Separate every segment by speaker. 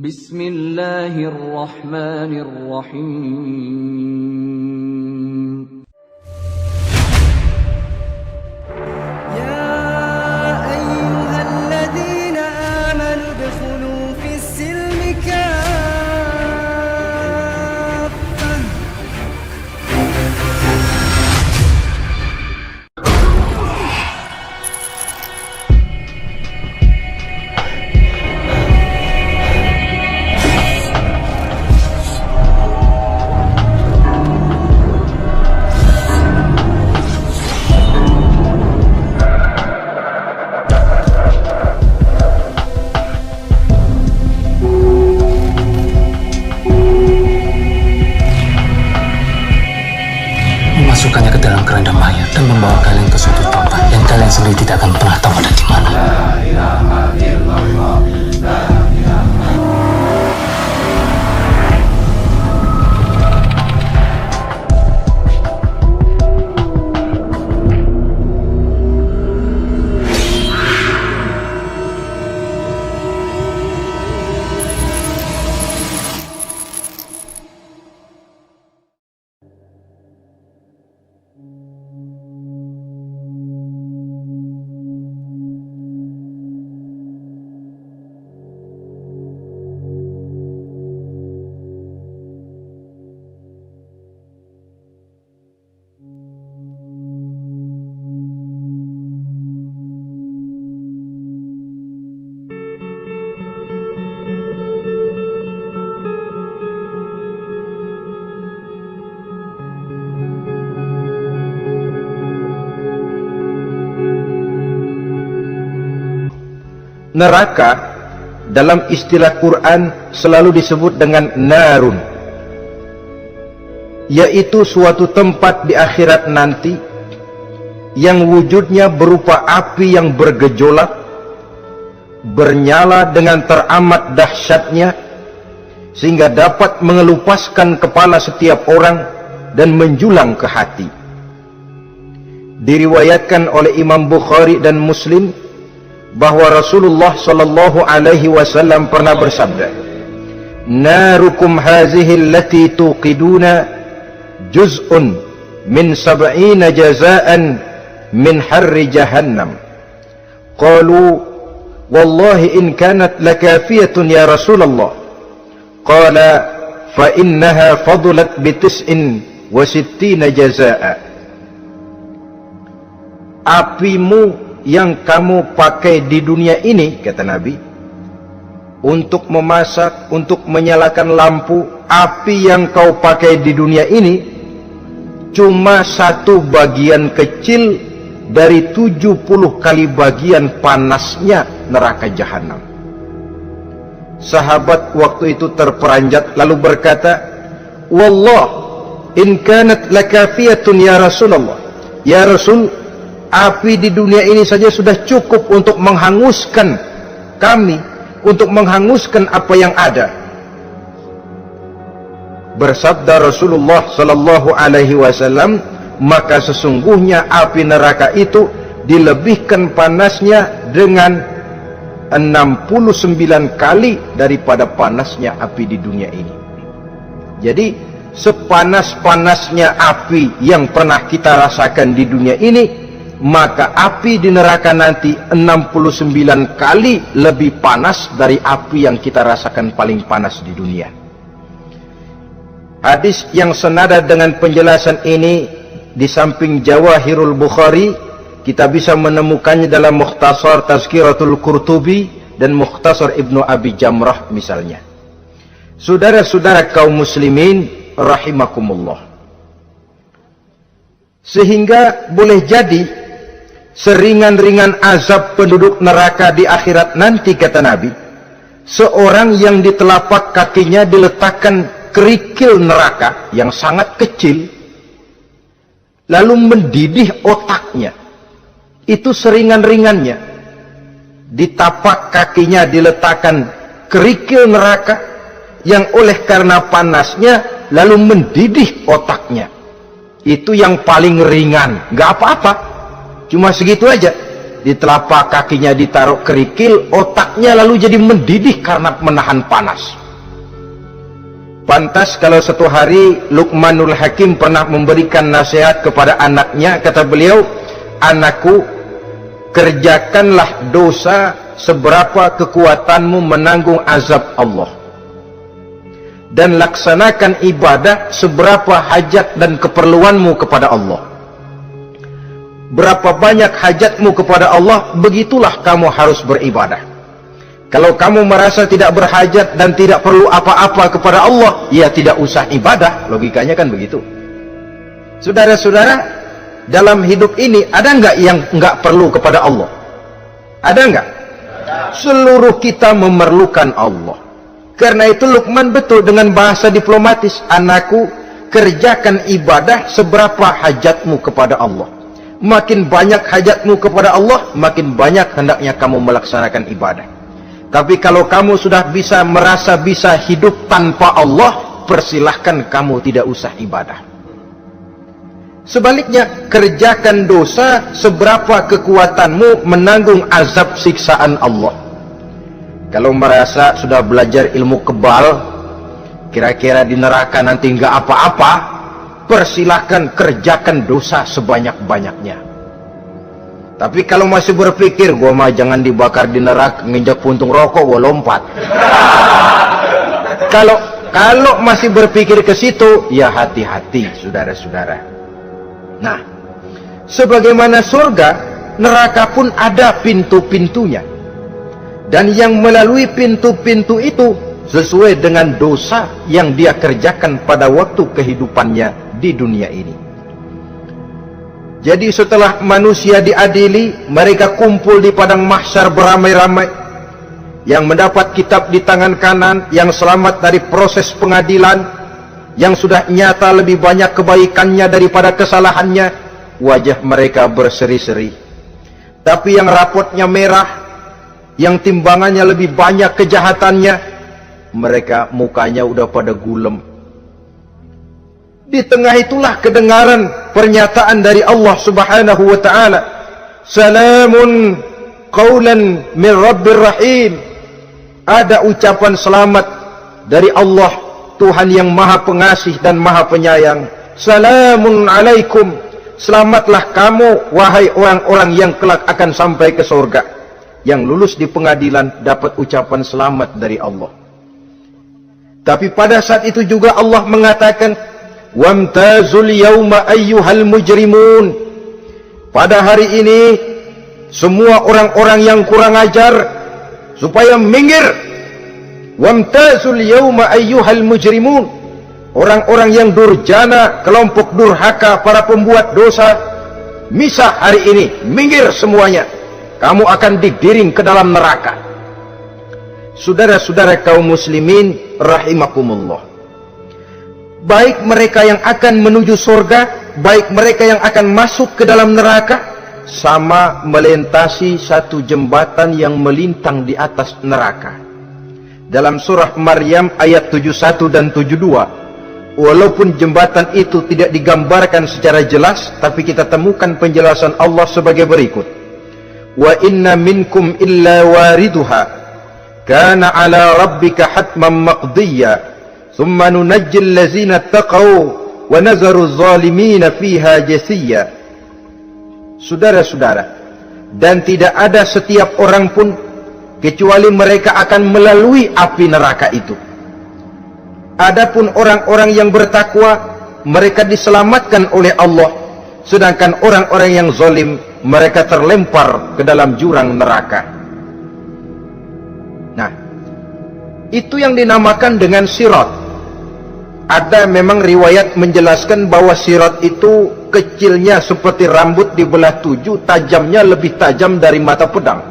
Speaker 1: Bismillahirrahmanirrahim.
Speaker 2: يا أيها الذين آمنوا ادخلوا في السلم كافة.
Speaker 3: Memasukkannya ke dalam keranda mayat dan membawa kalian ke suatu tempat yang kalian sendiri tidak akan pernah tahu ada di mana.
Speaker 4: Neraka dalam istilah Quran selalu disebut dengan narun, yaitu suatu tempat di akhirat nanti yang wujudnya berupa api yang bergejolak, bernyala dengan teramat dahsyatnya sehingga dapat mengelupaskan kepala setiap orang dan menjulang ke hati. Diriwayatkan oleh Imam Bukhari dan Muslim bahwa Rasulullah sallallahu alaihi wasallam pernah bersabda, "Narukum hazihi allati tuqiduna juz'un min 70 jazaan min harri jahannam." Qalu, "Wallahi in kanat lakafiyatun ya Rasulullah." Qala, "Fa innaha fadlat bi 69 jazaa." Apimu yang kamu pakai di dunia ini, kata Nabi, untuk memasak, untuk menyalakan lampu, api yang kau pakai di dunia ini cuma satu bagian kecil dari 70 kali bagian panasnya neraka jahanam. Sahabat waktu itu terperanjat lalu berkata, "Wallah, in kanat lakafiyatun ya Rasulullah." Ya Rasul, api di dunia ini saja sudah cukup untuk menghanguskan kami, untuk menghanguskan apa yang ada. Bersabda Rasulullah sallallahu alaihi wasallam, maka sesungguhnya api neraka itu dilebihkan panasnya dengan 69 kali daripada panasnya api di dunia ini. Jadi sepanas-panasnya api yang pernah kita rasakan di dunia ini, maka api di neraka nanti 69 kali lebih panas dari api yang kita rasakan paling panas di dunia. Hadis yang senada dengan penjelasan ini di samping Jawahirul Bukhari, kita bisa menemukannya dalam Mukhtasar Tazkiratul Qurtubi dan Mukhtasar Ibnu Abi Jamrah misalnya. Saudara-saudara kaum muslimin rahimakumullah, sehingga boleh jadi seringan-ringan azab penduduk neraka di akhirat nanti, kata Nabi, seorang yang di telapak kakinya diletakkan kerikil neraka yang sangat kecil, lalu mendidih otaknya. Itu seringan-ringannya. Di tapak kakinya diletakkan kerikil neraka yang oleh karena panasnya lalu mendidih otaknya. Itu yang paling ringan, nggak apa-apa, cuma segitu aja. di telapak kakinya ditaruh kerikil, otaknya lalu jadi mendidih karena menahan panas. Pantas kalau satu hari Luqmanul Hakim pernah memberikan nasihat kepada anaknya, kata beliau, "Anakku, kerjakanlah dosa seberapa kekuatanmu menanggung azab Allah, dan laksanakan ibadah seberapa hajat dan keperluanmu kepada Allah. Berapa banyak hajatmu kepada Allah, begitulah kamu harus beribadah. Kalau kamu merasa tidak berhajat dan tidak perlu apa-apa kepada Allah, ya tidak usah ibadah." Logikanya kan begitu. Saudara-saudara, dalam hidup ini ada nggak yang nggak perlu kepada Allah? Ada nggak? Seluruh kita memerlukan Allah. Karena itu Luqman betul dengan bahasa diplomatis, "Anakku, kerjakan ibadah seberapa hajatmu kepada Allah." Makin banyak hajatmu kepada Allah, makin banyak hendaknya kamu melaksanakan ibadah. Tapi kalau kamu sudah merasa bisa hidup tanpa Allah, persilahkan kamu tidak usah ibadah. Sebaliknya, kerjakan dosa seberapa kekuatanmu menanggung azab siksaan Allah. Kalau merasa sudah belajar ilmu kebal, kira-kira di neraka nanti nggak apa-apa, persilahkan kerjakan dosa sebanyak-banyaknya. Tapi kalau masih berpikir, gua mah jangan dibakar di neraka, nginjak puntung rokok gua lompat. Kalau masih berpikir ke situ, ya hati-hati, saudara-saudara. Nah, sebagaimana surga, neraka pun ada pintu-pintunya. Dan yang melalui pintu-pintu itu sesuai dengan dosa yang dia kerjakan pada waktu kehidupannya di dunia ini. Jadi setelah manusia diadili, mereka kumpul di padang mahsyar beramai-ramai. Yang mendapat kitab di tangan kanan, yang selamat dari proses pengadilan, yang sudah nyata lebih banyak kebaikannya daripada kesalahannya, wajah mereka berseri-seri. Tapi yang rapotnya merah, yang timbangannya lebih banyak kejahatannya, mereka mukanya udah pada gulem. Di tengah itulah kedengaran pernyataan dari Allah Subhanahu wa ta'ala, "Salamun qawlan min Rabbir Rahim." Ada ucapan selamat dari Allah, Tuhan yang maha pengasih dan maha penyayang. "Salamun alaikum." Selamatlah kamu, wahai orang-orang yang kelak akan sampai ke surga. Yang lulus di pengadilan dapat ucapan selamat dari Allah. Tapi pada saat itu juga Allah mengatakan, "Wamtazul yawma ayyuhal mujrimun." Pada hari ini semua orang-orang yang kurang ajar supaya minggir. Wamtazul yawma ayyuhal mujrimun. Orang-orang yang durjana, kelompok durhaka, para pembuat dosa, misah hari ini, minggir semuanya. Kamu akan digiring ke dalam neraka. Saudara-saudara kaum muslimin rahimakumullah, baik mereka yang akan menuju surga, baik mereka yang akan masuk ke dalam neraka, sama melintasi satu jembatan yang melintang di atas neraka. Dalam surah Maryam ayat 71 dan 72, walaupun jembatan itu tidak digambarkan secara jelas, tapi kita temukan penjelasan Allah sebagai berikut. "Wa inna minkum illa wariduha kana ala rabbika hatman maqdiyya thumma nunajjil ladzina taqaw wa nazaru zalimina fiha jasiyya." Saudara-saudara, dan tidak ada setiap orang pun kecuali mereka akan melalui api neraka itu. Adapun orang-orang yang bertakwa, mereka diselamatkan oleh Allah, sedangkan orang-orang yang zalim, mereka terlempar ke dalam jurang neraka. Nah, itu yang dinamakan dengan sirat. Ada memang riwayat menjelaskan bahwa sirat itu kecilnya seperti rambut dibelah 7, tajamnya lebih tajam dari mata pedang.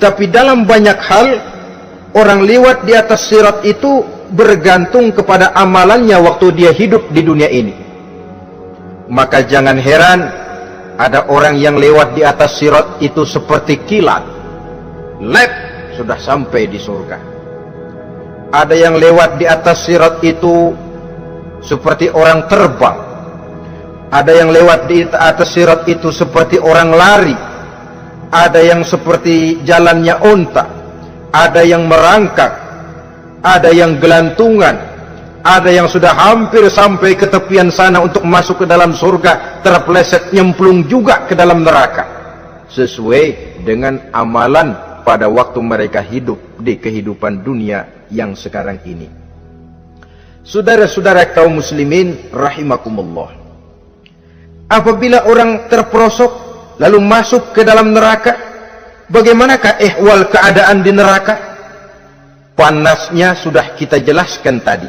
Speaker 4: Tapi dalam banyak hal, orang lewat di atas sirat itu bergantung kepada amalannya waktu dia hidup di dunia ini. Maka jangan heran ada orang yang lewat di atas sirat itu seperti kilat, lep, sudah sampai di surga. Ada yang lewat di atas sirat itu seperti orang terbang. Ada yang lewat di atas sirat itu seperti orang lari. ada yang seperti jalannya onta, ada yang merangkak, ada yang gelantungan, ada yang sudah hampir sampai ke tepian sana untuk masuk ke dalam surga, terpeleset nyemplung juga ke dalam neraka, sesuai dengan amalan pada waktu mereka hidup di kehidupan dunia yang sekarang ini. Saudara-saudara kaum muslimin rahimakumullah, apabila orang terperosok lalu masuk ke dalam neraka, bagaimanakah ihwal keadaan di neraka? Panasnya sudah kita jelaskan tadi,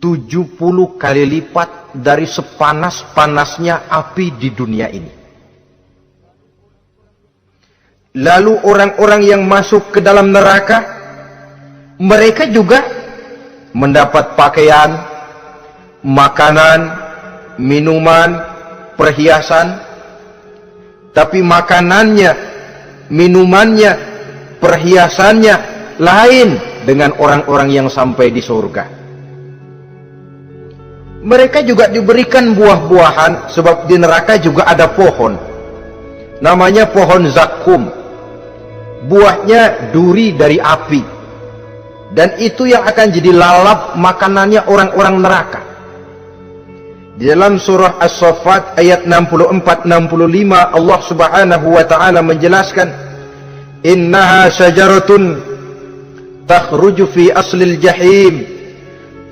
Speaker 4: 70 kali lipat dari sepanas-panasnya api di dunia ini. Lalu orang-orang yang masuk ke dalam neraka, mereka juga mendapat pakaian, makanan, minuman, perhiasan. Tapi makanannya, minumannya, perhiasannya lain dengan orang-orang yang sampai di surga. Mereka juga diberikan buah-buahan, sebab di neraka juga ada pohon, namanya pohon zakum. Buahnya duri dari api, dan itu yang akan jadi lalap makanannya orang-orang neraka. Di dalam surah As-Saffat ayat 64-65 Allah subhanahu wa ta'ala menjelaskan, innaha syajaratun takhruju fi aslil jahim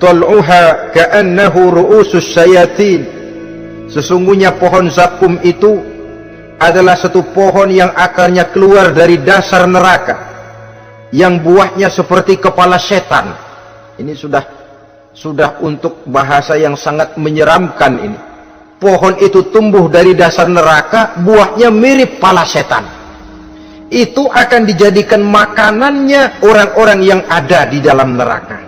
Speaker 4: tal'uha ka'annahu ru'usus syayatin. Sesungguhnya pohon zakum itu adalah satu pohon yang akarnya keluar dari dasar neraka, yang buahnya seperti kepala setan. Ini sudah untuk bahasa yang sangat menyeramkan ini. Pohon itu tumbuh dari dasar neraka, buahnya mirip kepala setan. Itu akan dijadikan makanannya orang-orang yang ada di dalam neraka.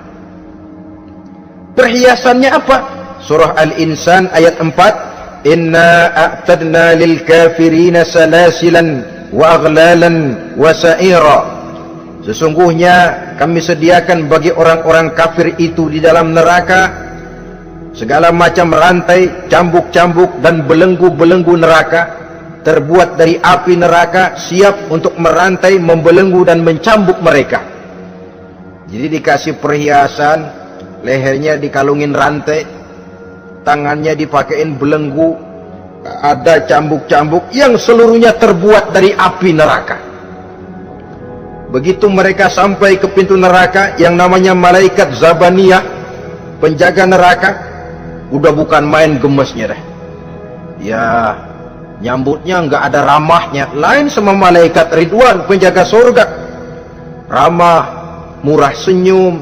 Speaker 4: Perhiasannya apa? Surah Al-Insan ayat 4, inna a'tadna lil kafirina salasilan wa aghlalan wa sa'ira. Sesungguhnya kami sediakan bagi orang-orang kafir itu di dalam neraka segala macam rantai, cambuk-cambuk dan belenggu-belenggu neraka, terbuat dari api neraka, siap untuk merantai, membelenggu dan mencambuk mereka. Jadi dikasih perhiasan, lehernya dikalungin rantai, tangannya dipakein belenggu, ada cambuk-cambuk yang seluruhnya terbuat dari api neraka. Begitu mereka sampai ke pintu neraka, yang namanya malaikat Zabaniyah, penjaga neraka, udah bukan main gemesnya dah. Ya, nyambutnya nggak ada ramahnya, lain sama malaikat Ridwan, penjaga surga. Ramah, murah senyum.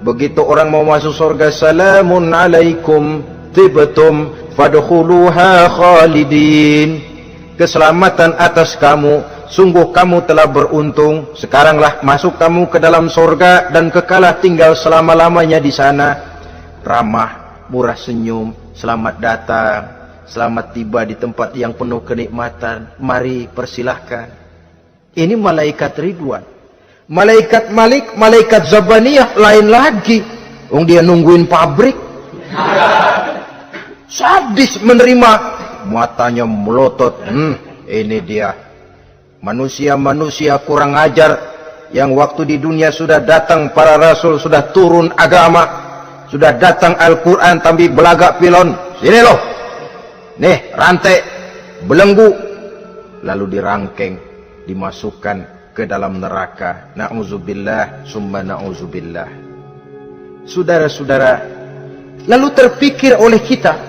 Speaker 4: Begitu orang mau masuk surga, salamun alaikum tibtum fadkhuluha khalidin. Keselamatan atas kamu, sungguh kamu telah beruntung. Sekaranglah masuk kamu ke dalam surga dan kekalah tinggal selama-lamanya di sana. Ramah, murah senyum, selamat datang, selamat tiba di tempat yang penuh kenikmatan. Mari persilahkan. Ini malaikat Ridwan. Malaikat Malik, malaikat Zabaniyah lain lagi. Dia nungguin pabrik. Sadis menerima, matanya melotot. Ini dia manusia-manusia kurang ajar yang waktu di dunia sudah datang para rasul, sudah turun agama, sudah datang Al-Quran, tapi belagak pilon. Sini loh, nih rantai, belenggu, lalu dirangkeng, dimasukkan ke dalam neraka. Na'udzubillah summa na'udzubillah. Saudara-saudara, lalu terpikir oleh kita,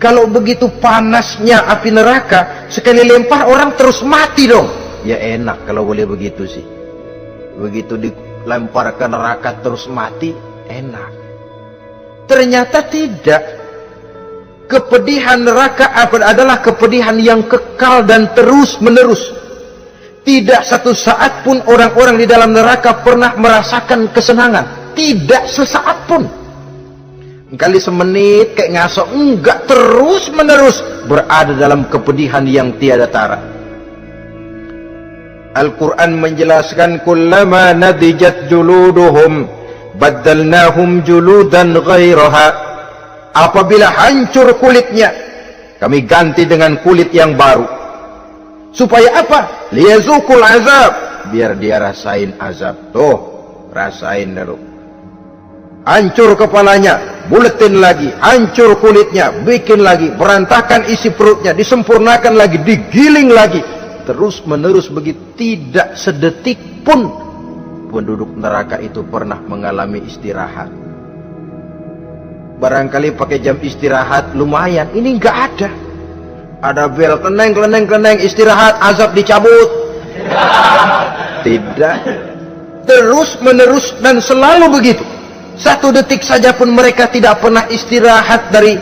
Speaker 4: kalau begitu panasnya api neraka, sekali lempar orang terus mati dong. Ya enak kalau boleh begitu sih. Begitu dilempar ke neraka terus mati, enak. Ternyata tidak. Kepedihan neraka adalah kepedihan yang kekal dan terus menerus. Tidak satu saat pun orang-orang di dalam neraka pernah merasakan kesenangan. Tidak sesaat pun. Kali semenit kayak ngaso, enggak, terus menerus berada dalam kepedihan yang tiada tara. Al-Quran menjelaskan, kullama nadijat juluduhum baddalnahum juludan ghairaha. Apabila hancur kulitnya, kami ganti dengan kulit yang baru. Supaya apa? Liyazukul azab, biar dia rasain azab. Tuh, rasain dulu. Hancur kepalanya, buletin lagi, hancur kulitnya, bikin lagi, berantakan isi perutnya, disempurnakan lagi, digiling lagi, terus menerus begitu. Tidak sedetik pun penduduk neraka itu pernah mengalami istirahat. Barangkali pakai jam istirahat lumayan, ini enggak ada. Ada bel, keneng, istirahat, azab dicabut. Tidak. Terus menerus dan selalu begitu. Satu detik saja pun mereka tidak pernah istirahat dari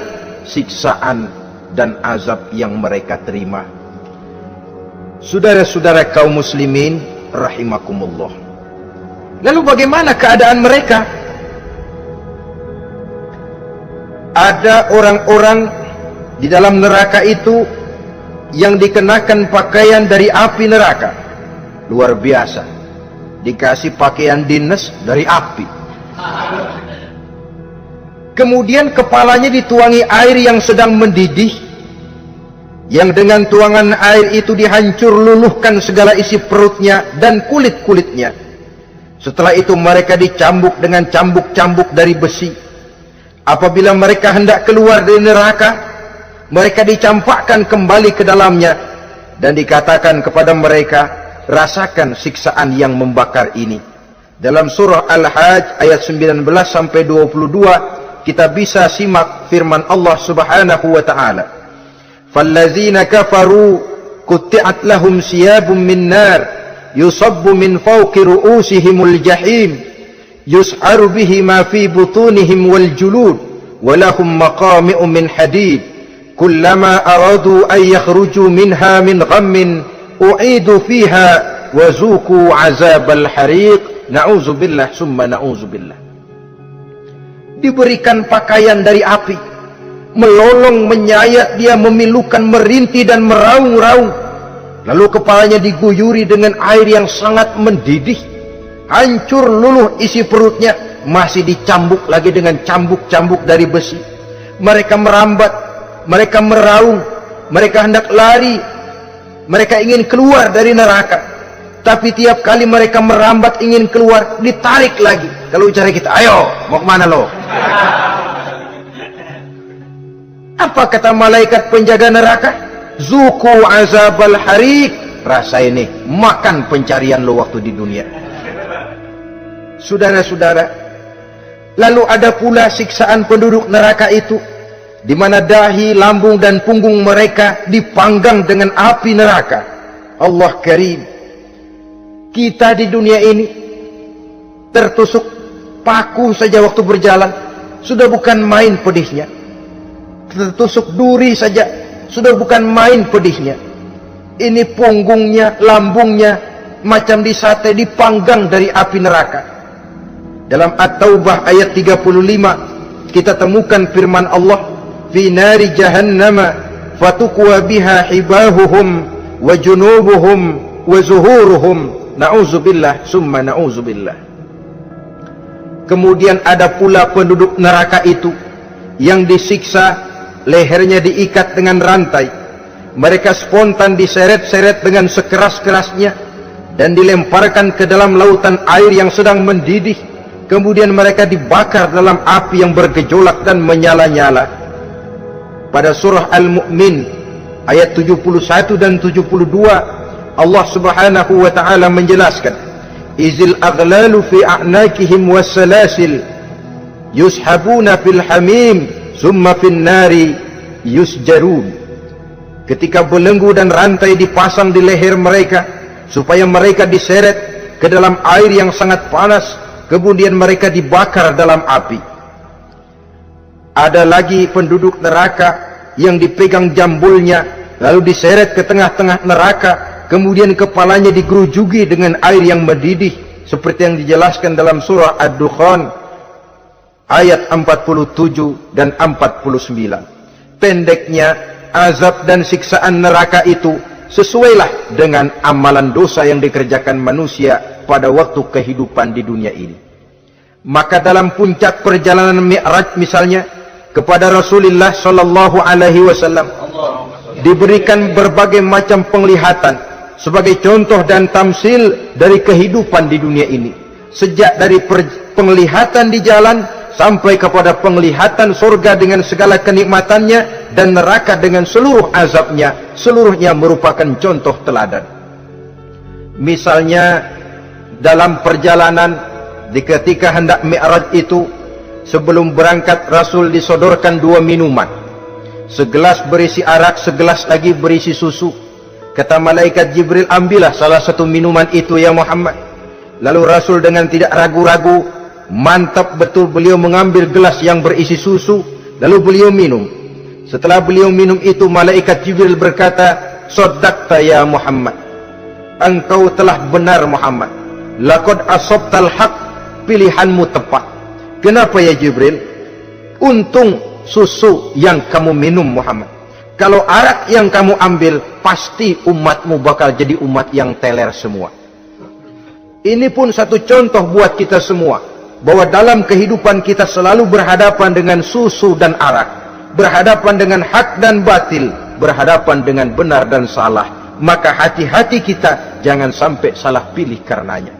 Speaker 4: siksaan dan azab yang mereka terima. Saudara-saudara kaum muslimin rahimakumullah. Lalu bagaimana keadaan mereka? Ada orang-orang di dalam neraka itu yang dikenakan pakaian dari api neraka. Luar biasa. Dikasih pakaian dinas dari api. Kemudian kepalanya dituangi air yang sedang mendidih, yang dengan tuangan air itu dihancur luluhkan segala isi perutnya dan kulit-kulitnya. Setelah itu mereka dicambuk dengan cambuk-cambuk dari besi. Apabila mereka hendak keluar dari neraka, mereka dicampakkan kembali ke dalamnya dan dikatakan kepada mereka, rasakan siksaan yang membakar ini. Dalam surah Al-Hajj ayat 19 sampai 22 kita bisa simak firman Allah Subhanahu wa taala. Fallazina kafaru qutti'at lahum siyabun min nar yusabbu min fawqi ru'usihimul jahim yus'aru bihi ma fi butunihim wal julud wa lahum maqami'u min hadid kullama aradu an yakhruju minha min ghammin u'idu fiha wa zuqu 'azabal hariq. Na'udzubillah summa na'udzubillah. Diberikan pakaian dari api, melolong, menyayat dia, memilukan, merintih dan meraung-raung. Lalu kepalanya diguyuri dengan air yang sangat mendidih. Hancur luluh isi perutnya, masih dicambuk lagi dengan cambuk-cambuk dari besi. Mereka merambat, mereka meraung, mereka hendak lari, mereka ingin keluar dari neraka. Tapi tiap kali mereka merambat ingin keluar, ditarik lagi. Kalau bicara kita, ayo, mau kemana lo? Apa kata malaikat penjaga neraka? Zuku azabal harik. Rasa ini, makan pencarian lo waktu di dunia. Saudara-saudara, lalu ada pula siksaan penduduk neraka itu, di mana dahi, lambung dan punggung mereka dipanggang dengan api neraka. Allah Karim. Kita di dunia ini tertusuk paku saja waktu berjalan sudah bukan main pedihnya. Tertusuk duri saja sudah bukan main pedihnya. Ini punggungnya, lambungnya macam disate, dipanggang dari api neraka. Dalam At-Taubah ayat 35 kita temukan firman Allah, fi nari jahannama fatukwa biha hibahuhum wa junubuhum wa zuhuruhum. Na'udzubillah summa na'udzubillah. Kemudian ada pula penduduk neraka itu yang disiksa, lehernya diikat dengan rantai. Mereka spontan diseret-seret dengan sekeras-kerasnya dan dilemparkan ke dalam lautan air yang sedang mendidih. Kemudian mereka dibakar dalam api yang bergejolak dan menyala-nyala. Pada surah Al-Mu'min ayat 71 dan 72 Allah Subhanahu wa taala menjelaskan, izil aghlalu fi a'naqihim wassalasil yushabuna fil hamim summa fin nari yusjarun. Ketika belenggu dan rantai dipasang di leher mereka supaya mereka diseret ke dalam air yang sangat panas, kemudian mereka dibakar dalam api. Ada lagi penduduk neraka yang dipegang jambulnya lalu diseret ke tengah-tengah neraka, kemudian kepalanya digerujuki dengan air yang mendidih seperti yang dijelaskan dalam surah Ad-Dukhan ayat 47 dan 49. Pendeknya, azab dan siksaan neraka itu sesuailah dengan amalan dosa yang dikerjakan manusia pada waktu kehidupan di dunia ini. Maka dalam puncak perjalanan Mi'raj misalnya, kepada Rasulullah sallallahu alaihi wasallam diberikan berbagai macam penglihatan sebagai contoh dan tamsil dari kehidupan di dunia ini. Sejak dari penglihatan di jalan sampai kepada penglihatan surga dengan segala kenikmatannya dan neraka dengan seluruh azabnya, seluruhnya merupakan contoh teladan. Misalnya dalam perjalanan di ketika hendak Mi'raj itu, sebelum berangkat Rasul disodorkan 2 minuman. Segelas berisi arak, segelas lagi berisi susu. Kata malaikat Jibril, ambillah salah satu minuman itu ya Muhammad. Lalu Rasul dengan tidak ragu-ragu, mantap betul beliau mengambil gelas yang berisi susu, lalu beliau minum. Setelah beliau minum itu, malaikat Jibril berkata, "Shaddaqta ya Muhammad, engkau telah benar Muhammad. Laqad asabtal haq, pilihanmu tepat." Kenapa ya Jibril? Untung susu yang kamu minum Muhammad. Kalau arak yang kamu ambil, pasti umatmu bakal jadi umat yang teler semua. Ini pun satu contoh buat kita semua, bahwa dalam kehidupan kita selalu berhadapan dengan susu dan arak, berhadapan dengan hak dan batil, berhadapan dengan benar dan salah. Maka hati-hati kita jangan sampai salah pilih karenanya.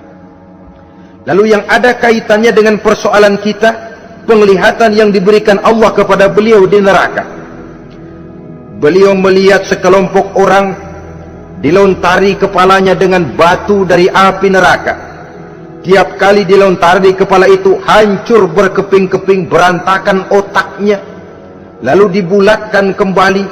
Speaker 4: Lalu yang ada kaitannya dengan persoalan kita, penglihatan yang diberikan Allah kepada beliau di neraka. Beliau melihat sekelompok orang dilontari kepalanya dengan batu dari api neraka. Tiap kali dilontari kepala itu, hancur berkeping-keping, berantakan otaknya. Lalu dibulatkan kembali.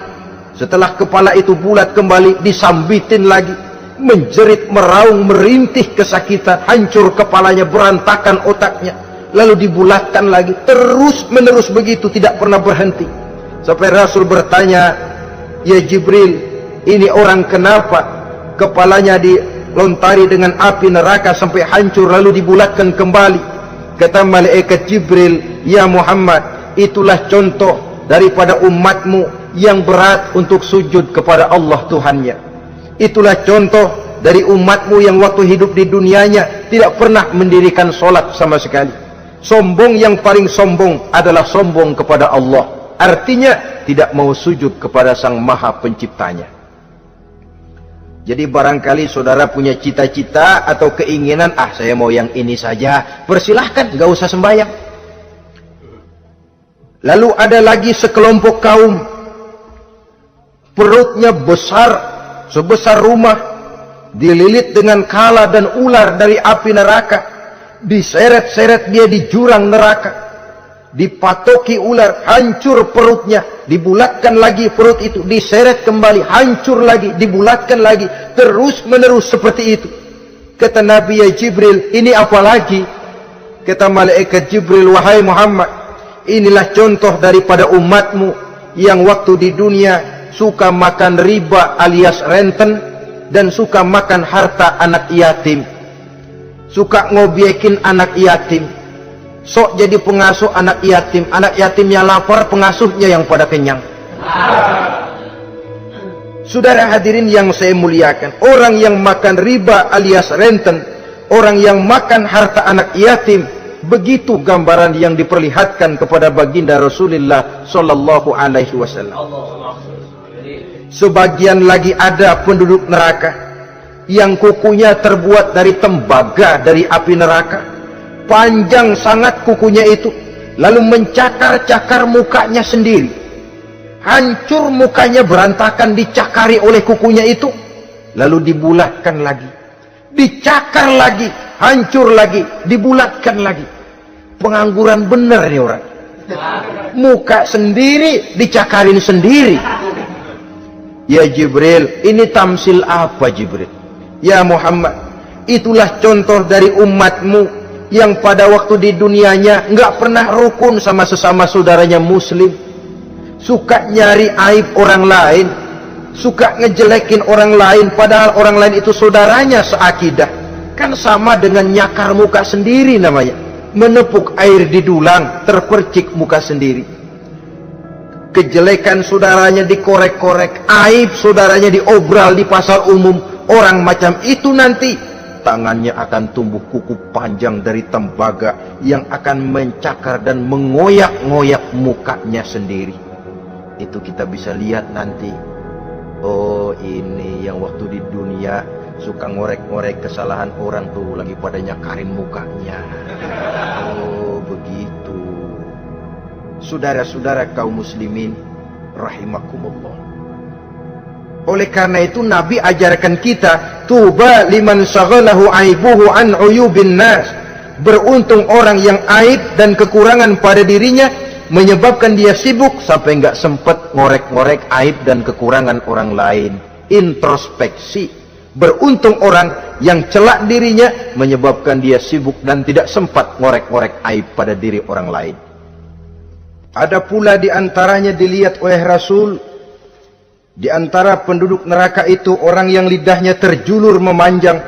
Speaker 4: Setelah kepala itu bulat kembali, disambitin lagi, menjerit, meraung, merintih kesakitan, hancur kepalanya, berantakan otaknya. Lalu dibulatkan lagi, terus menerus begitu, tidak pernah berhenti. Sampai Rasul bertanya, "Ya Jibril, ini orang kenapa kepalanya dilontari dengan api neraka sampai hancur lalu dibulatkan kembali?" Kata malaikat Jibril, "Ya Muhammad, itulah contoh daripada umatmu yang berat untuk sujud kepada Allah Tuhannya. Itulah contoh dari umatmu yang waktu hidup di dunianya tidak pernah mendirikan sholat sama sekali. Sombong yang paling sombong adalah sombong kepada Allah. Artinya tidak mau sujud kepada Sang Maha Penciptanya." Jadi barangkali saudara punya cita-cita atau keinginan, saya mau yang ini saja, persilahkan, gak usah sembahyang. Lalu ada lagi sekelompok kaum, perutnya besar, sebesar rumah, dililit dengan kala dan ular dari api neraka, diseret-seret dia di jurang neraka, dipatoki ular, hancur perutnya, dibulatkan lagi perut itu, diseret kembali, hancur lagi, dibulatkan lagi, terus menerus seperti itu. Kata Nabi, "Ya Jibril, ini apa lagi?" Kata malaikat Jibril, "Wahai Muhammad, inilah contoh daripada umatmu yang waktu di dunia suka makan riba alias renten, dan suka makan harta anak yatim, suka ngobyekin anak yatim, sok jadi pengasuh anak yatimnya lapar, pengasuhnya yang pada kenyang." Saudara hadirin yang saya muliakan, orang yang makan riba alias renten, orang yang makan harta anak yatim, begitu gambaran yang diperlihatkan kepada baginda Rasulullah sallallahu alaihi wasallam. Sebagian lagi ada penduduk neraka yang kukunya terbuat dari tembaga dari api neraka, panjang sangat kukunya itu, lalu mencakar-cakar mukanya sendiri, hancur mukanya, berantakan, dicakari oleh kukunya itu, lalu dibulatkan lagi, dicakar lagi, hancur lagi, dibulatkan lagi. Pengangguran bener nih orang, muka sendiri dicakarin sendiri. Ya Jibril, ini tamsil apa Jibril? Ya Muhammad, itulah contoh dari umatmu yang pada waktu di dunianya nggak pernah rukun sama sesama saudaranya muslim, suka nyari aib orang lain, suka ngejelekin orang lain, padahal orang lain itu saudaranya seakidah. Kan sama dengan nyakar muka sendiri namanya, menepuk air di dulang, terpercik muka sendiri. Kejelekan saudaranya dikorek-korek, aib saudaranya diobral di pasar umum. Orang macam itu nanti tangannya akan tumbuh kuku panjang dari tembaga yang akan mencakar dan mengoyak-ngoyak mukanya sendiri. Itu kita bisa lihat nanti. Oh, ini yang waktu di dunia Suka ngorek-ngorek kesalahan orang tuh, lagi pada nyakarin mukanya. Oh, begitu. Saudara-saudara kaum muslimin rahimakumullah. Oleh karena itu Nabi ajarkan kita, tuba liman syaghalahu aibuhu an uyubin nas. Beruntung orang yang aib dan kekurangan pada dirinya menyebabkan dia sibuk sampai enggak sempat ngorek-ngorek aib dan kekurangan orang lain. Introspeksi. Beruntung orang yang celak dirinya menyebabkan dia sibuk dan tidak sempat ngorek-ngorek aib pada diri orang lain. Ada pula di antaranya dilihat oleh Rasul, di antara penduduk neraka itu orang yang lidahnya terjulur memanjang,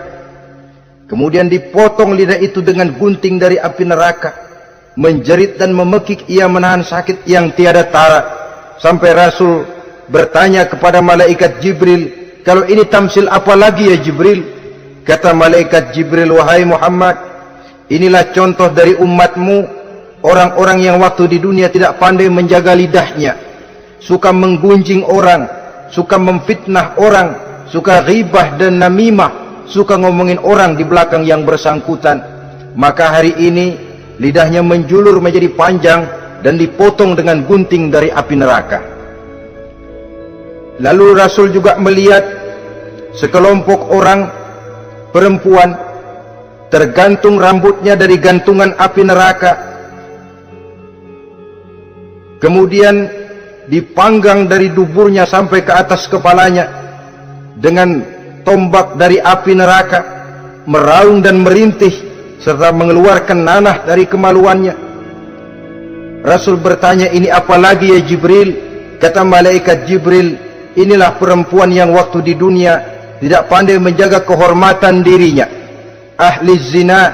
Speaker 4: kemudian dipotong lidah itu dengan gunting dari api neraka, menjerit dan memekik ia menahan sakit yang tiada tara, sampai Rasul bertanya kepada malaikat Jibril, kalau ini tamsil apa lagi ya Jibril? Kata malaikat Jibril, wahai Muhammad, inilah contoh dari umatmu, orang-orang yang waktu di dunia tidak pandai menjaga lidahnya, suka menggunjing orang, suka memfitnah orang, suka ghibah dan namimah, suka ngomongin orang di belakang yang bersangkutan. Maka hari ini lidahnya menjulur menjadi panjang dan dipotong dengan gunting dari api neraka. Lalu Rasul juga melihat sekelompok orang perempuan tergantung rambutnya dari gantungan api neraka, kemudian dipanggang dari duburnya sampai ke atas kepalanya dengan tombak dari api neraka, meraung dan merintih serta mengeluarkan nanah dari kemaluannya. Rasul bertanya, ini apa lagi ya Jibril? Kata malaikat Jibril, inilah perempuan yang waktu di dunia tidak pandai menjaga kehormatan dirinya, ahli zina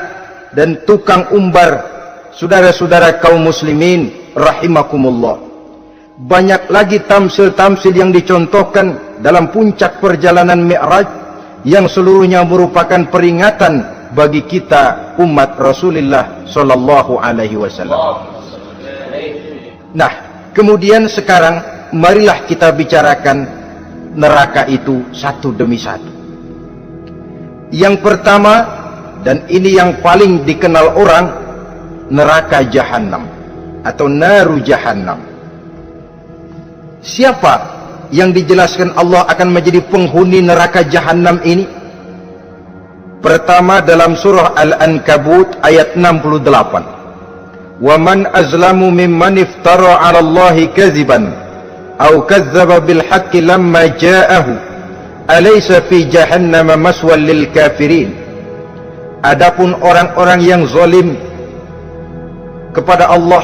Speaker 4: dan tukang umbar. Saudara-saudara kaum muslimin rahimakumullah, banyak lagi tamsil-tamsil yang dicontohkan dalam puncak perjalanan Mi'raj yang seluruhnya merupakan peringatan bagi kita umat Rasulullah sallallahu alaihi wasallam. Nah, kemudian sekarang marilah kita bicarakan neraka itu satu demi satu. Yang pertama, dan ini yang paling dikenal orang, neraka Jahannam atau naru Jahannam. Siapa yang dijelaskan Allah akan menjadi penghuni neraka Jahannam ini? Pertama dalam surah Al-Ankabut ayat 68. Wa man azlamu mimman iftara 'ala Allahi kadziban aw kadzdzaba bil haqqi lamma ja'ahu alaysa fi jahannama maswal lil kafirin. Adapun orang-orang yang zalim kepada Allah,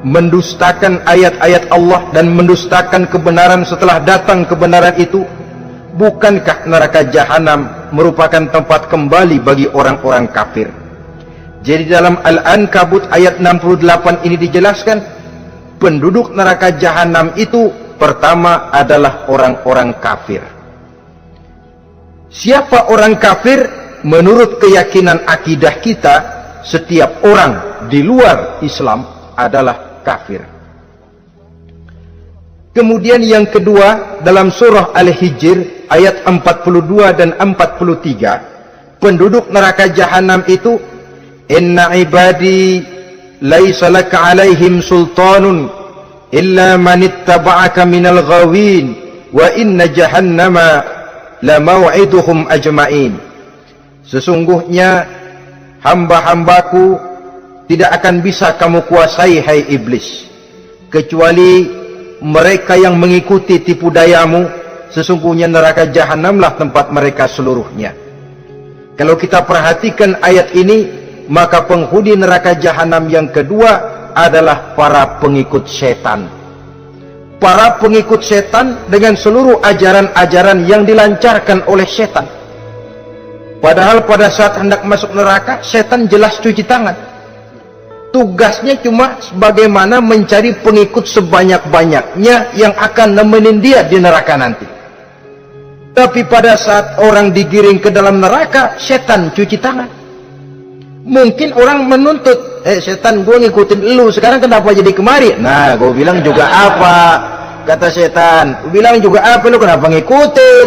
Speaker 4: mendustakan ayat-ayat Allah dan mendustakan kebenaran setelah datang kebenaran itu, bukankah neraka Jahannam merupakan tempat kembali bagi orang-orang kafir? Jadi dalam Al-Ankabut ayat 68 ini dijelaskan, penduduk neraka Jahannam itu pertama adalah orang-orang kafir. Siapa orang kafir? Menurut keyakinan akidah kita, setiap orang di luar Islam adalah kafir. Kemudian yang kedua dalam surah Al-Hijr ayat 42 dan 43, penduduk neraka Jahannam itu, inna ibadi laisa laka alaihim sultanun illa man ittaba'aka minal ghawin wa inna jahannama la maw'iduhum ajma'in. Sesungguhnya hamba-hambaku tidak akan bisa kamu kuasai, hai iblis, kecuali mereka yang mengikuti tipu dayamu. Sesungguhnya neraka Jahannamlah tempat mereka seluruhnya. Kalau kita perhatikan ayat ini, maka penghuni neraka Jahannam yang kedua adalah para pengikut setan. Para pengikut setan dengan seluruh ajaran-ajaran yang dilancarkan oleh setan. Padahal pada saat hendak masuk neraka, setan jelas cuci tangan. Tugasnya cuma sebagaimana mencari pengikut sebanyak-banyaknya yang akan nemenin dia di neraka nanti. Tapi pada saat orang digiring ke dalam neraka, setan cuci tangan. Mungkin orang menuntut, setan, gue ngikutin lu, sekarang kenapa jadi kemari? Nah, gue bilang juga apa? Kata setan, gue bilang juga apa, lu kenapa ngikutin?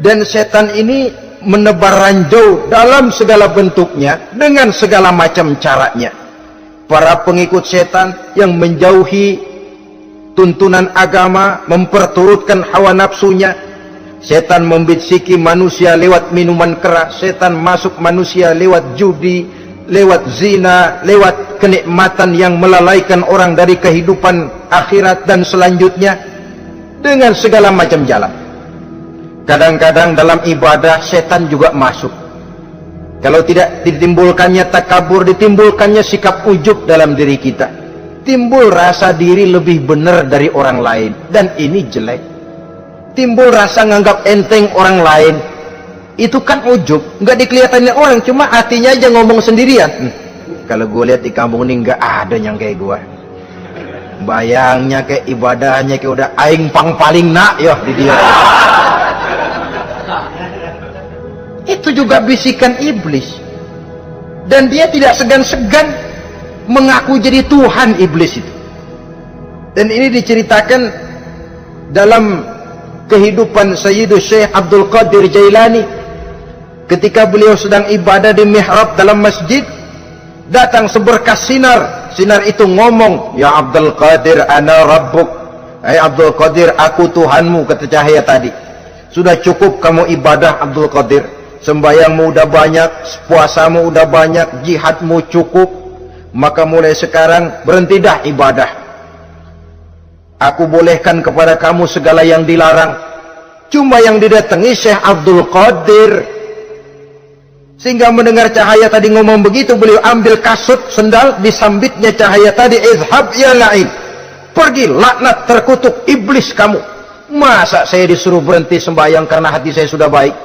Speaker 4: Dan setan ini menebar ranjau dalam segala bentuknya, dengan segala macam caranya. Para pengikut setan yang menjauhi tuntunan agama, memperturutkan hawa nafsunya. Setan membisiki manusia lewat minuman keras, setan masuk manusia lewat judi, lewat zina, lewat kenikmatan yang melalaikan orang dari kehidupan akhirat dan selanjutnya, dengan segala macam jalan. Kadang-kadang dalam ibadah setan juga masuk. Kalau tidak ditimbulkannya takabur, ditimbulkannya sikap ujub dalam diri kita. Timbul rasa diri lebih benar dari orang lain, dan ini jelek. Timbul rasa nganggap enteng orang lain. Itu kan ujub, nggak dikelihatannya orang, cuma hatinya aja ngomong sendirian. Kalau gue lihat di kampung ini nggak ada yang kayak gue. Bayangnya kayak ibadahnya kayak udah aing pang paling nak ya di dia. Itu juga bisikan iblis. Dan dia tidak segan-segan mengaku jadi Tuhan iblis itu. Dan ini diceritakan dalam kehidupan Sayyidus Syekh Abdul Qadir Jailani. Ketika beliau sedang ibadah di mihrab dalam masjid, datang seberkas sinar. Sinar itu ngomong, "Ya Abdul Qadir, ana rabbuk." Hai Abdul Qadir, aku Tuhanmu, kata cahaya tadi. Sudah cukup kamu ibadah Abdul Qadir. Sembayangmu udah banyak, puasamu udah banyak, jihadmu cukup. Maka mulai sekarang berhenti dah ibadah. Aku bolehkan kepada kamu segala yang dilarang. Cuma yang didatangi Syekh Abdul Qadir. Sehingga mendengar cahaya tadi ngomong begitu, beliau ambil kasut sendal, disambitnya cahaya tadi, "Izhab ya la'in." Pergi, laknat terkutuk, iblis kamu. Masa saya disuruh berhenti sembahyang karena hati saya sudah baik?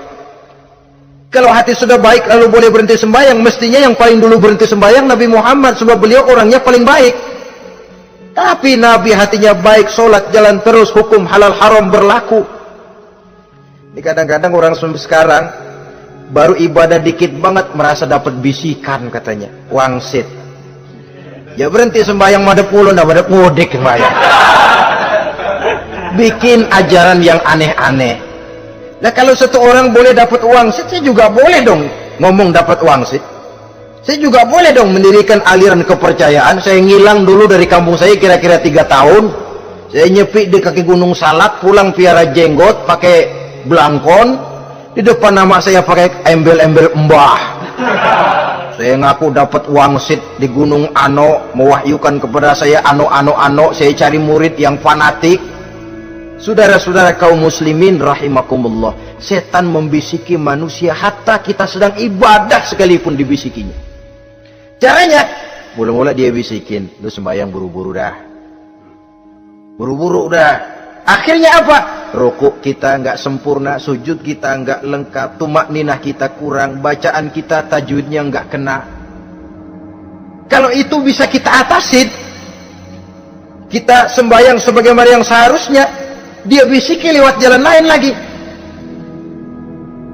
Speaker 4: Kalau hati sudah baik lalu boleh berhenti sembahyang, mestinya yang paling dulu berhenti sembahyang Nabi Muhammad, sebab beliau orangnya paling baik. Tapi Nabi hatinya baik, sholat jalan terus, hukum halal haram berlaku. Ini kadang-kadang orang sekarang baru ibadah dikit banget merasa dapat bisikan katanya, wangsit. Ya berhenti sembahyang madep ulun, madep ngudik sembahyang. Bikin ajaran yang aneh-aneh. Nah kalau satu orang boleh dapat wangsit, saya juga boleh dong ngomong dapat wangsit. Saya juga boleh dong mendirikan aliran kepercayaan. Saya ngilang dulu dari kampung saya kira-kira 3 tahun. Saya nyepi di kaki Gunung Salak, pulang piara jenggot, pakai belangkon. Di depan nama saya pakai embel-embel mbah. Saya ngaku dapat wangsit di Gunung Ano, mewahyukan kepada saya ano. Saya cari murid yang fanatik. Saudara-saudara kaum muslimin rahimakumullah, setan membisiki manusia hatta kita sedang ibadah sekalipun dibisikinya. Caranya, mula-mula dia bisikin, lu sembahyang buru-buru dah. Buru-buru dah. Akhirnya apa? Rukuk kita nggak sempurna, sujud kita nggak lengkap, tumakninah kita kurang, bacaan kita tajwidnya nggak kena. Kalau itu bisa kita atasin, kita sembahyang sebagaimana yang seharusnya, dia bisiki lewat jalan lain lagi.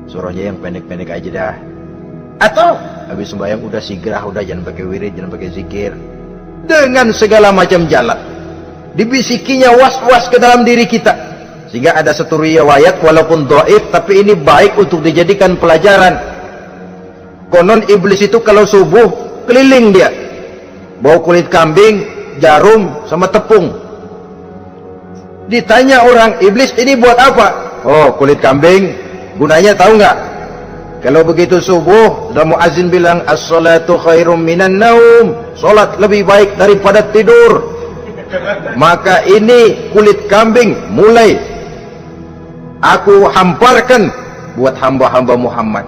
Speaker 4: Surahnya yang pendek-pendek aja dah. Atau habis sembahyang udah sigrah, udah jangan pakai wirid, jangan pakai zikir. Dengan segala macam jalan dibisikinya was-was ke dalam diri kita. Sehingga ada satu riwayat walaupun dhaif, tapi ini baik untuk dijadikan pelajaran. Konon iblis itu kalau subuh keliling dia, bawa kulit kambing, jarum sama tepung. Ditanya orang, iblis ini buat apa? Oh, kulit kambing. Gunanya tahu nggak? Kalau begitu subuh, sudah muazin bilang, as-salatu khairum minan naum. Salat lebih baik daripada tidur. Maka ini kulit kambing mulai aku hamparkan buat hamba-hamba Muhammad.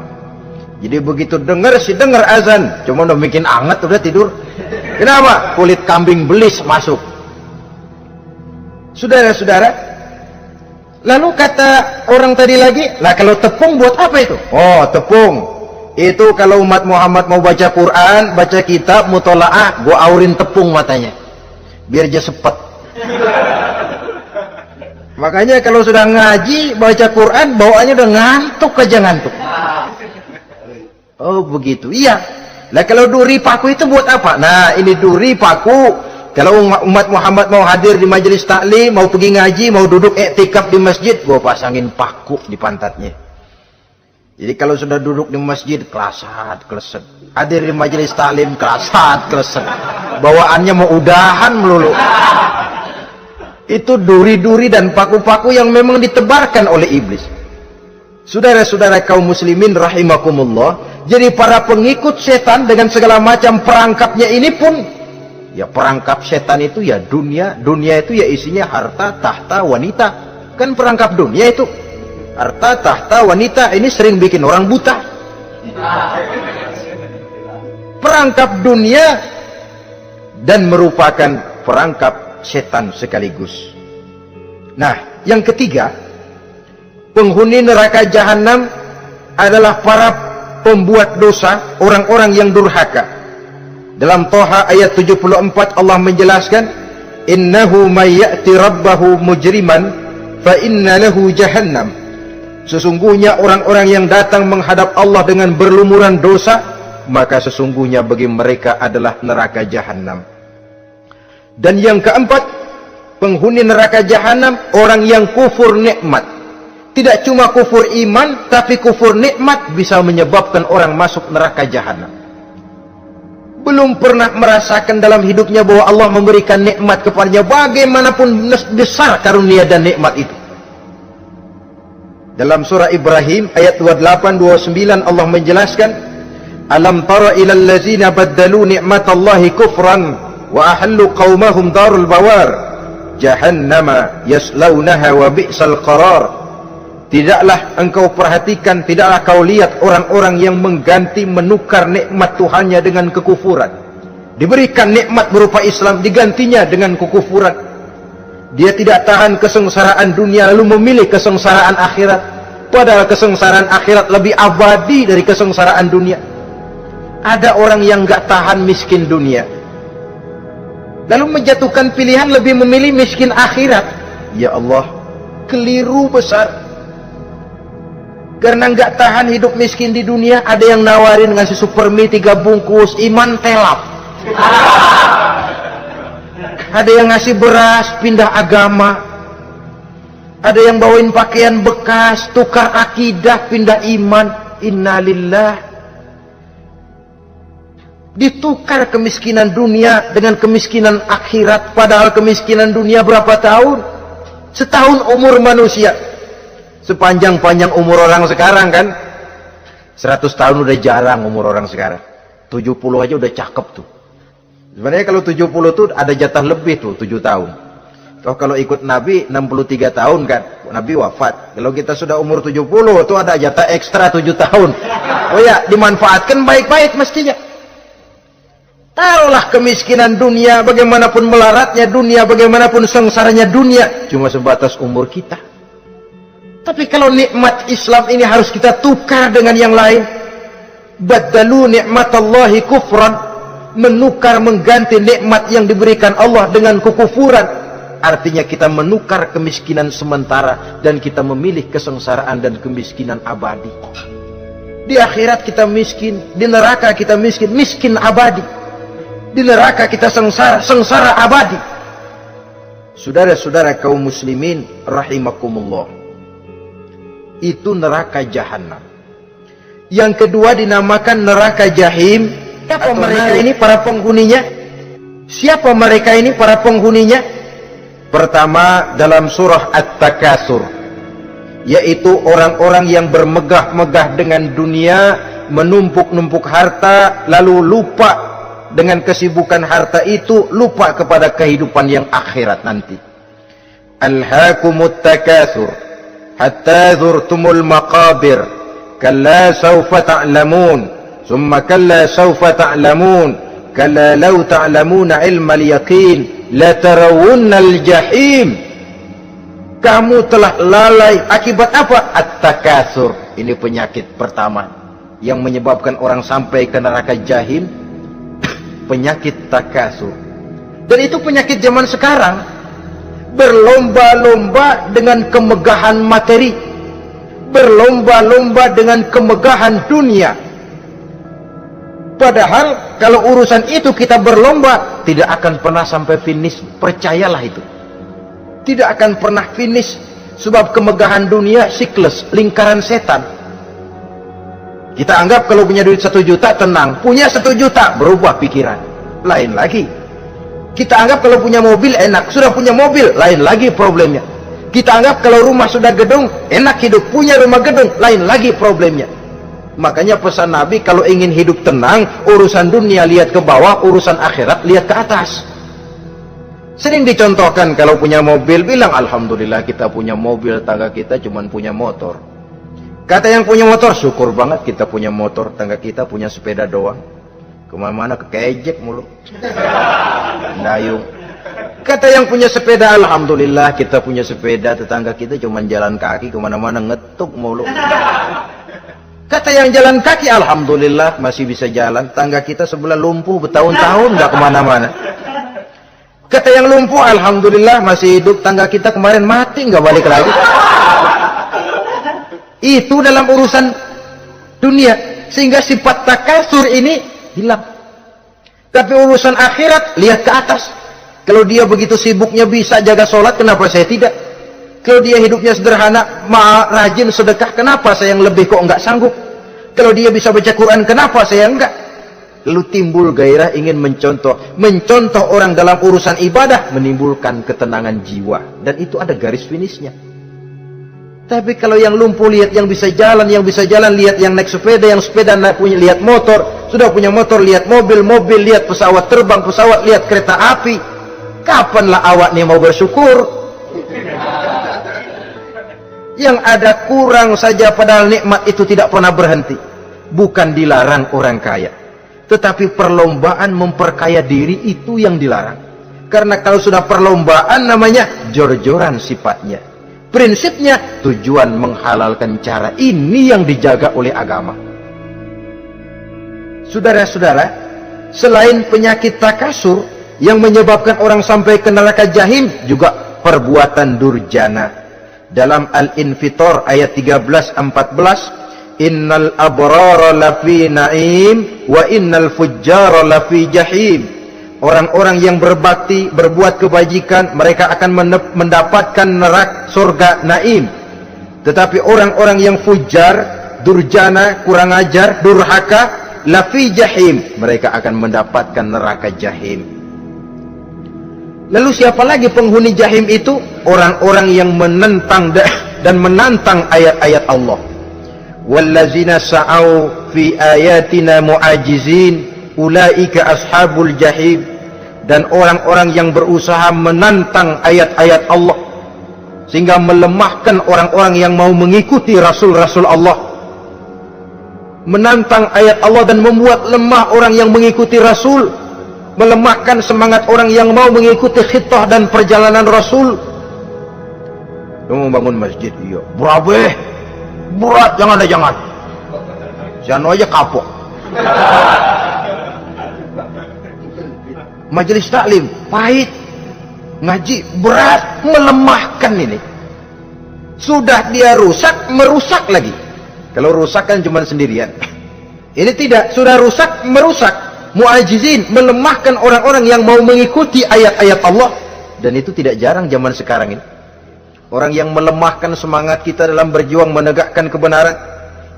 Speaker 4: Jadi begitu dengar azan, cuma udah bikin anget udah tidur. Kenapa? Kulit kambing belis masuk. Saudara-saudara, lalu kata orang tadi lagi, lah kalau tepung buat apa itu? Oh, tepung itu kalau umat Muhammad mau baca Quran, baca kitab, mutola'ah, gua aurin tepung matanya biar dia sepet. Makanya kalau sudah ngaji, baca Quran, bawaannya udah ngantuk aja ngantuk. Oh begitu, iya. Lah kalau duri paku itu buat apa? Nah ini duri paku. Kalau umat Muhammad mau hadir di majelis taklim, mau pergi ngaji, mau duduk iktikaf di masjid, gua pasangin paku di pantatnya. Jadi kalau sudah duduk di masjid, kelasat, kleset. Hadir di majelis taklim, kelasat, kleset. Bawaannya mau udahan melulu. Itu duri-duri dan paku-paku yang memang ditebarkan oleh iblis. Saudara-saudara kaum muslimin rahimakumullah, jadi para pengikut setan dengan segala macam perangkapnya ini pun, ya perangkap setan itu ya dunia itu ya isinya harta, tahta, wanita. Kan perangkap dunia itu. Harta, tahta, wanita, ini sering bikin orang buta. Perangkap dunia dan merupakan perangkap setan sekaligus. Nah, yang ketiga, penghuni neraka jahanam adalah para pembuat dosa, orang-orang yang durhaka. Dalam Toha ayat 74 Allah menjelaskan, innahu may ya'ti rabbahu mujriman fa inna lahu jahannam. Sesungguhnya orang-orang yang datang menghadap Allah dengan berlumuran dosa, maka sesungguhnya bagi mereka adalah neraka jahanam. Dan yang keempat, penghuni neraka jahanam orang yang kufur nikmat. Tidak cuma kufur iman, tapi kufur nikmat bisa menyebabkan orang masuk neraka jahanam. Belum pernah merasakan dalam hidupnya bahwa Allah memberikan nikmat kepadanya, bagaimanapun besar karunia dan nikmat itu. Dalam surah Ibrahim ayat 28-29 Allah menjelaskan, alam tara ilal ladzina baddalu ni'matallahi kufran wa ahallu qaumahum darul bawar jahannama yaslaunaha wa bi'sal qarar. Tidaklah engkau perhatikan, tidaklah kau lihat orang-orang yang mengganti, menukar nikmat Tuhannya dengan kekufuran. Diberikan nikmat berupa Islam, digantinya dengan kekufuran. Dia tidak tahan kesengsaraan dunia lalu memilih kesengsaraan akhirat, padahal kesengsaraan akhirat lebih abadi dari kesengsaraan dunia. Ada orang yang gak tahan miskin dunia lalu menjatuhkan pilihan lebih memilih miskin akhirat. Ya Allah, keliru besar. Karena gak tahan hidup miskin di dunia, ada yang nawarin ngasih super mie 3 bungkus, iman telap. Ada yang ngasih beras, pindah agama. Ada yang bawain pakaian bekas, tukar akidah, pindah iman. Innalillah. Ditukar kemiskinan dunia dengan kemiskinan akhirat. Padahal kemiskinan dunia berapa tahun? Setahun umur manusia. Sepanjang-panjang umur orang sekarang kan. 100 tahun udah jarang umur orang sekarang. 70 aja udah cakep tuh. Sebenarnya kalau 70 tuh ada jatah lebih tuh, 7 tahun. Kalau ikut Nabi 63 tahun kan, Nabi wafat. Kalau kita sudah umur 70 tuh ada jatah ekstra 7 tahun. Oh ya, dimanfaatkan baik-baik mestinya. Taruhlah kemiskinan dunia, bagaimanapun melaratnya dunia, bagaimanapun sengsaranya dunia, cuma sebatas umur kita. Tapi kalau nikmat Islam ini harus kita tukar dengan yang lain. Baddalu ni'matallahi kufran. Menukar, mengganti nikmat yang diberikan Allah dengan kekufuran. Artinya kita menukar kemiskinan sementara dan kita memilih kesengsaraan dan kemiskinan abadi. Di akhirat kita miskin, di neraka kita miskin, miskin abadi. Di neraka kita sengsara, sengsara abadi. Saudara-saudara kaum muslimin rahimakumullah, itu neraka jahanam. Yang kedua dinamakan neraka jahim. Siapa mereka ini para penghuninya? Siapa mereka ini para penghuninya? Pertama dalam surah At-Takatsur, yaitu orang-orang yang bermegah-megah dengan dunia, menumpuk-numpuk harta, lalu lupa dengan kesibukan harta itu, lupa kepada kehidupan yang akhirat nanti. Alhaakumut takatsur hatta zurtumul maqabir kalla sawfa ta'lamun summa kalla sawfa ta'lamun kalla law ta'lamuna ilmal yaqin la tarawunnal jahim. Kamu telah lalai akibat apa? At-takatsur. Ini penyakit pertama yang menyebabkan orang sampai ke neraka jahim. Penyakit takatsur. Dan itu penyakit zaman sekarang. Berlomba-lomba dengan kemegahan materi, berlomba-lomba dengan kemegahan dunia. Padahal kalau urusan itu kita berlomba, tidak akan pernah sampai finish. Percayalah itu, tidak akan pernah finish. Sebab kemegahan dunia siklus, lingkaran setan. Kita anggap kalau punya duit 1 juta tenang, punya 1 juta berubah pikiran, lain lagi. Kita anggap kalau punya mobil enak, sudah punya mobil, lain lagi problemnya. Kita anggap kalau rumah sudah gedung, enak hidup, punya rumah gedung, lain lagi problemnya. Makanya pesan Nabi, kalau ingin hidup tenang, urusan dunia lihat ke bawah, urusan akhirat lihat ke atas. Sering dicontohkan kalau punya mobil, bilang alhamdulillah kita punya mobil, tangga kita cuma punya motor. Kata yang punya motor, syukur banget kita punya motor, tangga kita punya sepeda doang. Kemana-mana kekejek mulu. Dayung. Kata yang punya sepeda, alhamdulillah kita punya sepeda, tetangga kita cuma jalan kaki, kemana-mana ngetuk mulu. Kata yang jalan kaki, alhamdulillah masih bisa jalan, tangga kita sebelah lumpuh bertahun-tahun gak kemana-mana. Kata yang lumpuh, alhamdulillah masih hidup, tangga kita kemarin mati gak balik lagi. Itu dalam urusan dunia, sehingga sifat takasur ini hilang. Tapi urusan akhirat lihat ke atas. Kalau dia begitu sibuknya bisa jaga sholat, kenapa saya tidak? Kalau dia hidupnya sederhana, rajin sedekah, kenapa saya yang lebih kok enggak sanggup? Kalau dia bisa baca Quran, kenapa saya enggak? Lalu timbul gairah ingin mencontoh orang dalam urusan ibadah, menimbulkan ketenangan jiwa, dan itu ada garis finishnya. Tapi kalau yang lumpuh lihat yang bisa jalan, lihat yang naik sepeda, yang sepeda punya lihat motor, sudah punya motor lihat mobil, lihat pesawat terbang, lihat kereta api. Kapanlah awak nih mau bersyukur? Yang ada kurang saja, padahal nikmat itu tidak pernah berhenti. Bukan dilarang orang kaya, tetapi perlombaan memperkaya diri itu yang dilarang. Karena kalau sudah perlombaan namanya jor-joran sifatnya. Prinsipnya tujuan menghalalkan cara ini yang dijaga oleh agama. Saudara-saudara, selain penyakit takasur yang menyebabkan orang sampai ke neraka jahim, juga perbuatan durjana. Dalam Al-Infitor ayat 13-14, innal abrara lafi na'im wa innal fujjara lafi jahim. Orang-orang yang berbakti, berbuat kebajikan, mereka akan mendapatkan neraka surga naim. Tetapi orang-orang yang fujar, durjana, kurang ajar, durhaka, lafi jahim, mereka akan mendapatkan neraka jahim. Lalu siapa lagi penghuni jahim itu? Orang-orang yang menentang dan menantang ayat-ayat Allah. Wallazina sa'au fi ayatina mu'ajizin ulaika ashabul jahim. Dan orang-orang yang berusaha menantang ayat-ayat Allah sehingga melemahkan orang-orang yang mau mengikuti rasul-rasul Allah, menantang ayat Allah dan membuat lemah orang yang mengikuti rasul, melemahkan semangat orang yang mau mengikuti khitah dan perjalanan rasul. Kamu bangun masjid, iya berabe berat, jangan. Jangan aja kapok. Majelis taklim pahit, ngaji berat, melemahkan ini. Sudah dia rusak, merusak lagi. Kalau rusak kan cuma sendirian. Ini tidak, sudah rusak, merusak, mu'ajizin, melemahkan orang-orang yang mau mengikuti ayat-ayat Allah. Dan itu tidak jarang zaman sekarang ini. Orang yang melemahkan semangat kita dalam berjuang menegakkan kebenaran.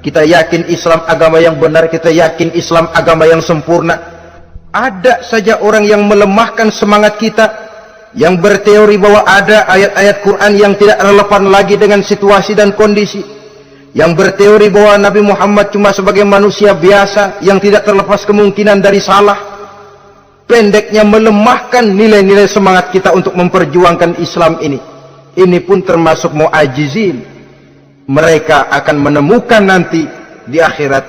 Speaker 4: Kita yakin Islam agama yang benar, kita yakin Islam agama yang sempurna. Ada saja orang yang melemahkan semangat kita, yang berteori bahwa ada ayat-ayat Quran yang tidak relevan lagi dengan situasi dan kondisi, yang berteori bahwa Nabi Muhammad cuma sebagai manusia biasa yang tidak terlepas kemungkinan dari salah. Pendeknya melemahkan nilai-nilai semangat kita untuk memperjuangkan Islam ini. Ini pun termasuk mu'ajizin. Mereka akan menemukan nanti di akhirat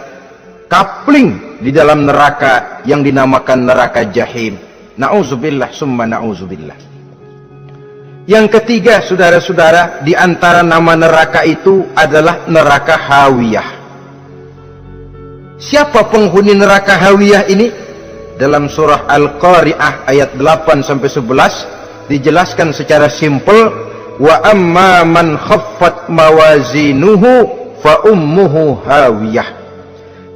Speaker 4: kapling di dalam neraka yang dinamakan neraka jahim. Na'udzubillah summa na'udzubillah. Yang ketiga, saudara-saudara, di antara nama neraka itu adalah neraka hawiyah. Siapa penghuni neraka hawiyah ini? Dalam surah Al-Qari'ah ayat 8-11 dijelaskan secara simpel, wa amma man khaffat mawazinuhu fa ummuhu hawiyah.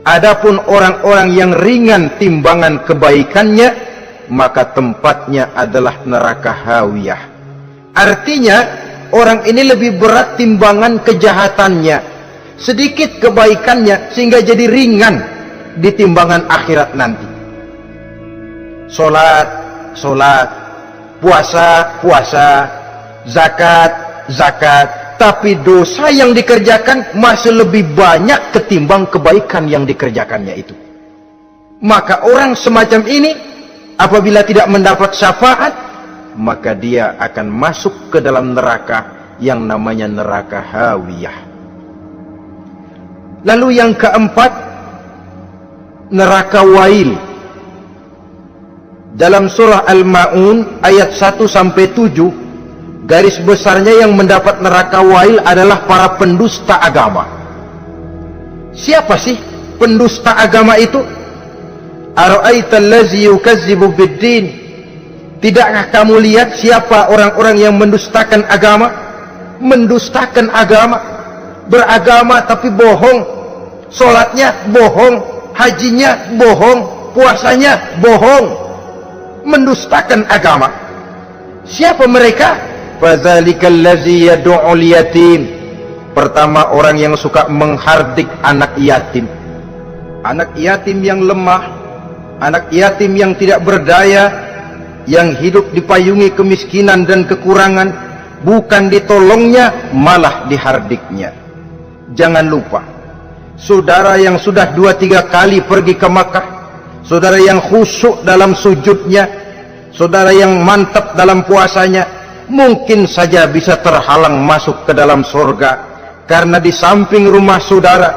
Speaker 4: Adapun orang-orang yang ringan timbangan kebaikannya, maka tempatnya adalah neraka hawiyah. Artinya orang ini lebih berat timbangan kejahatannya, sedikit kebaikannya sehingga jadi ringan di timbangan akhirat nanti. Salat, salat, puasa, puasa, zakat, zakat, tapi dosa yang dikerjakan masih lebih banyak ketimbang kebaikan yang dikerjakannya itu. Maka orang semacam ini apabila tidak mendapat syafaat, maka dia akan masuk ke dalam neraka yang namanya neraka hawiyah. Lalu yang keempat, neraka wail. Dalam surah Al-Ma'un ayat 1-7, garis besarnya yang mendapat neraka wail adalah para pendusta agama. Siapa sih pendusta agama itu? Ara'aital ladzi yukazzibu biddin. Tidakkah kamu lihat siapa orang-orang yang mendustakan agama? Mendustakan agama, beragama tapi bohong, sholatnya bohong, hajinya bohong, puasanya bohong, mendustakan agama. Siapa mereka? Fadzalikal ladzi yad'ul yatim. Pertama, orang yang suka menghardik anak yatim. Anak yatim yang lemah, anak yatim yang tidak berdaya, yang hidup dipayungi kemiskinan dan kekurangan, bukan ditolongnya, malah dihardiknya. Jangan lupa, saudara yang sudah 2-3 kali pergi ke Makkah, saudara yang khusyuk dalam sujudnya, saudara yang mantap dalam puasanya, mungkin saja bisa terhalang masuk ke dalam surga, karena di samping rumah saudara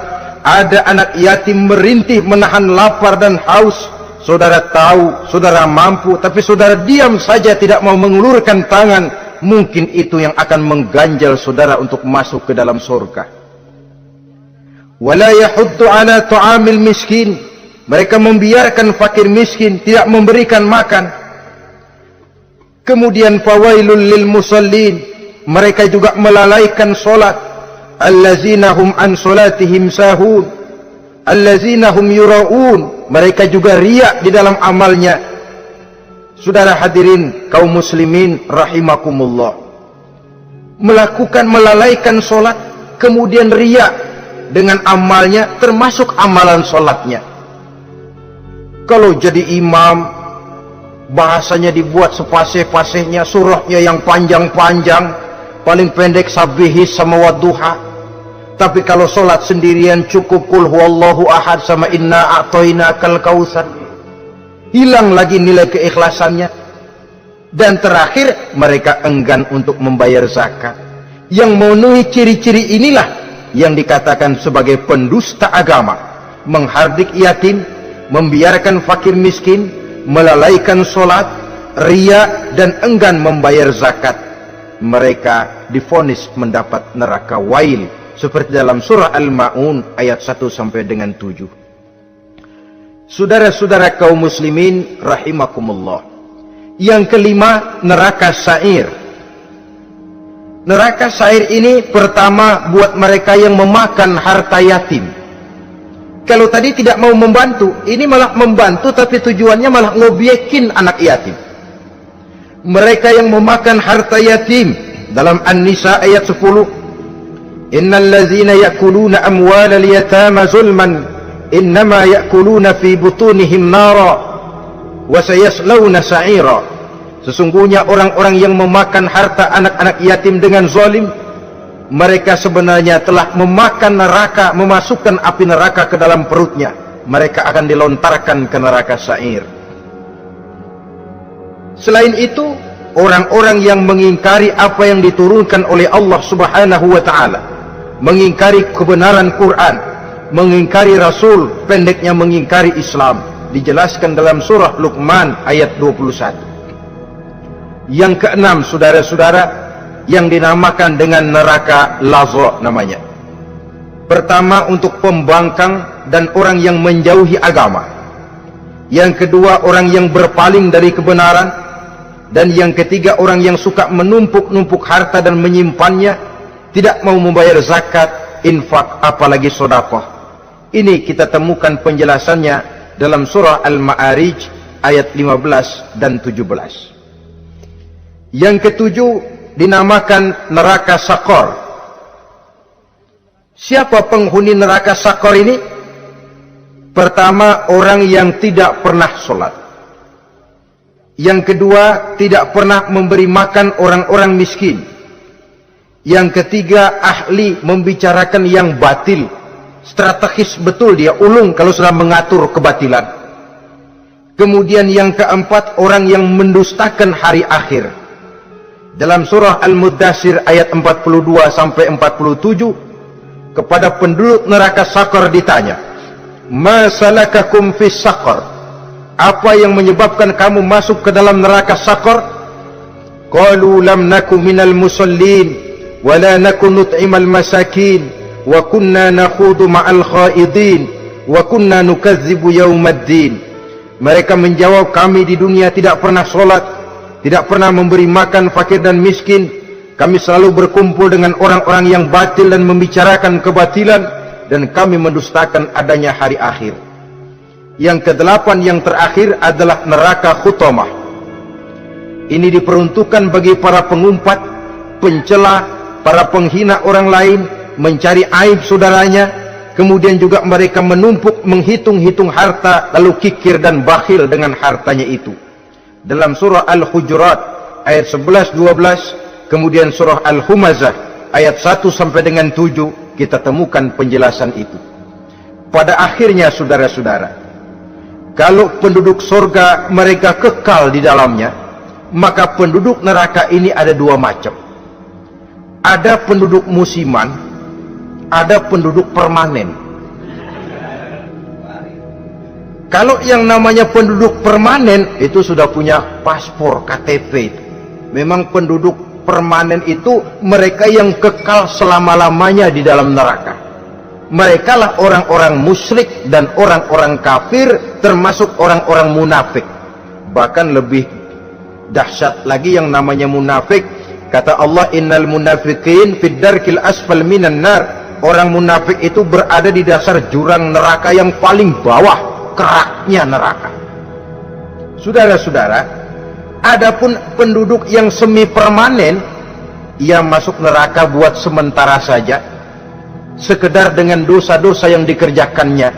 Speaker 4: ada anak yatim merintih menahan lapar dan haus. Saudara tahu, saudara mampu, tapi saudara diam saja, tidak mau mengulurkan tangan. Mungkin itu yang akan mengganjal saudara untuk masuk ke dalam surga. Wala yahuddu ala ta'amil miskin. Mereka membiarkan fakir miskin, tidak memberikan makan. Kemudian fawailul lil musallin. Mereka juga melalaikan solat. Allazina hum an solatihim sahun. Allazina hum yura'un. Mereka juga riya di dalam amalnya. Saudara hadirin kaum muslimin rahimakumullah, melakukan melalaikan solat kemudian riya dengan amalnya, termasuk amalan solatnya. Kalau jadi imam, bahasanya dibuat sepasih-pasihnya, surahnya yang panjang-panjang, paling pendek sabihis sama wadduha. Tapi kalau solat sendirian cukup qul huwallahu ahad sama inna a'tainakal kautsar. Hilang lagi nilai keikhlasannya. Dan terakhir, mereka enggan untuk membayar zakat. Yang memenuhi ciri-ciri inilah yang dikatakan sebagai pendusta agama. Menghardik yatim, membiarkan fakir miskin, melalaikan solat, riya, dan enggan membayar zakat. Mereka divonis mendapat neraka wail, seperti dalam surah Al-Ma'un ayat 1-7. Saudara-saudara kaum muslimin rahimakumullah. Yang kelima, neraka sa'ir. Neraka sa'ir ini pertama buat mereka yang memakan harta yatim. Kalau tadi tidak mau membantu, ini malah membantu tapi tujuannya malah ngobyekin anak yatim. Mereka yang memakan harta yatim, dalam An-Nisa ayat 10, Innal ladzina yakuluna amwalal yatama zulman innama yakuluna fi butunihim nara wa sayaslawna sa'ira. Sesungguhnya orang-orang yang memakan harta anak-anak yatim dengan zalim, mereka sebenarnya telah memakan neraka, memasukkan api neraka ke dalam perutnya. Mereka akan dilontarkan ke neraka sa'ir. Selain itu, orang-orang yang mengingkari apa yang diturunkan oleh Allah Subhanahu wa ta'ala, mengingkari kebenaran Quran, mengingkari Rasul, pendeknya mengingkari Islam, dijelaskan dalam surah Luqman ayat 21. Yang keenam, saudara-saudara, yang dinamakan dengan neraka lazo namanya. Pertama, untuk pembangkang dan orang yang menjauhi agama. Yang kedua, orang yang berpaling dari kebenaran. Dan yang ketiga, orang yang suka menumpuk-numpuk harta dan menyimpannya, tidak mau membayar zakat, infak, apalagi sedekah. Ini kita temukan penjelasannya dalam surah Al-Ma'arij ayat 15 dan 17. Yang ketujuh dinamakan neraka Saqar. Siapa penghuni neraka Sakor ini? Pertama, orang yang tidak pernah sholat. Yang kedua, tidak pernah memberi makan orang-orang miskin. Yang ketiga, ahli membicarakan yang batil. Strategis betul dia, ulung kalau sudah mengatur kebatilan. Kemudian yang keempat, orang yang mendustakan hari akhir. Dalam surah Al-Muddatsir ayat 42 sampai 47, kepada penduduk neraka Sakor ditanya, "Ma salakakum fis Sakor?" Apa yang menyebabkan kamu masuk ke dalam neraka Sakor? Qalu lam naku minal musallin wa la naku nut'imal masakin wa kunna nakhudu ma'al khaidin wa kunna nukazzibu yaumaddin. Mereka menjawab, kami di dunia tidak pernah sholat, tidak pernah memberi makan fakir dan miskin. Kami selalu berkumpul dengan orang-orang yang batil dan membicarakan kebatilan, dan kami mendustakan adanya hari akhir. Yang kedelapan, yang terakhir adalah neraka Khutamah. Ini diperuntukkan bagi para pengumpat, pencela, para penghina orang lain, mencari aib saudaranya, kemudian juga mereka menumpuk, menghitung-hitung harta, lalu kikir dan bakhil dengan hartanya itu. Dalam surah Al-Hujurat ayat 11-12, kemudian surah Al-Humazah ayat 1 sampai dengan 7, kita temukan penjelasan itu. Pada akhirnya saudara-saudara, kalau penduduk surga mereka kekal di dalamnya, maka penduduk neraka ini ada dua macam. Ada penduduk musiman, ada penduduk permanen. Kalau yang namanya penduduk permanen itu sudah punya paspor KTP. Memang penduduk permanen itu mereka yang kekal selama-lamanya di dalam neraka. Mereka lah orang-orang musyrik dan orang-orang kafir, termasuk orang-orang munafik. Bahkan lebih dahsyat lagi yang namanya munafik. Kata Allah, innal munafiqin fid darkil asfal minan nar. Orang munafik itu berada di dasar jurang neraka yang paling bawah, keraknya neraka. Saudara-saudara, adapun penduduk yang semi permanen, ia masuk neraka buat sementara saja, sekedar dengan dosa-dosa yang dikerjakannya.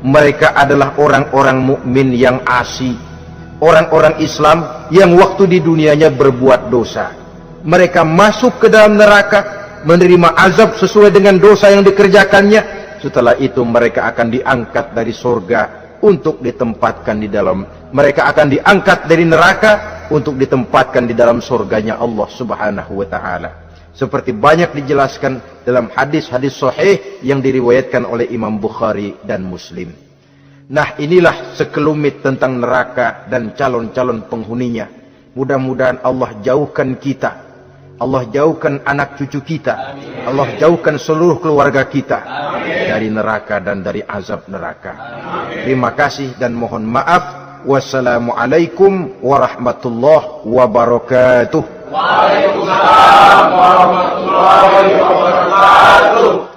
Speaker 4: Mereka adalah orang-orang mukmin yang asli, orang-orang Islam yang waktu di dunianya berbuat dosa. Mereka masuk ke dalam neraka, menerima azab sesuai dengan dosa yang dikerjakannya. Setelah itu mereka akan diangkat dari surga untuk ditempatkan di dalam, mereka akan diangkat dari neraka untuk ditempatkan di dalam surganya Allah Subhanahu wa ta'ala. Seperti banyak dijelaskan dalam hadis-hadis sahih yang diriwayatkan oleh Imam Bukhari dan Muslim. Nah, inilah sekelumit tentang neraka dan calon-calon penghuninya. Mudah-mudahan Allah jauhkan kita, Allah jauhkan anak cucu kita, Allah jauhkan seluruh keluarga kita dari neraka dan dari azab neraka. Terima kasih dan mohon maaf. Wassalamualaikum warahmatullahi wabarakatuh.
Speaker 1: Waalaikumsalam warahmatullahi wabarakatuh.